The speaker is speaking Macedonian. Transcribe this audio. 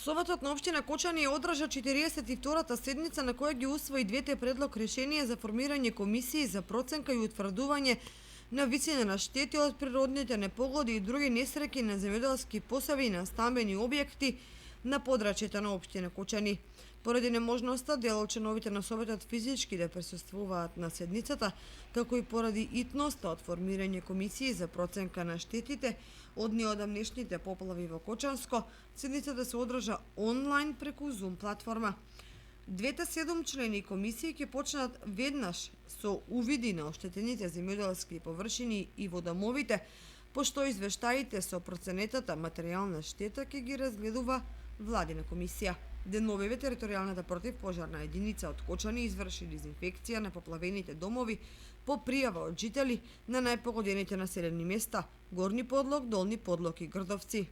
Советот на општина Кочани одржа 42-та седница на која ги усвои двете предлог решенија за формирање комисии за проценка и утврдување на висина на штети од природните непогоди и други несреќи на земјоделски посеви и на стамбени објекти на подрачјето на општина Кочани. Поради неможноста дел од членовите на Советот физички да присуствуваат на седницата, како и поради итноста од формирање комисии за проценка на штетите од неодамнешните поплави во Кочанско, седницата се одржа онлайн преку Zoom платформа. Двете 7 члени комисии ќе почнат веднаш со увиди на оштетените земјоделски површини и водомовите, пошто извештаите со проценетата материјална штета ќе ги разгледува владина комисија. Деновиве територијалната противпожарна единица од Кочани изврши дезинфекција на поплавените домови по пријава од жители на најпогодените населени места: Горни Подлог, Долни Подлог и Грдовци.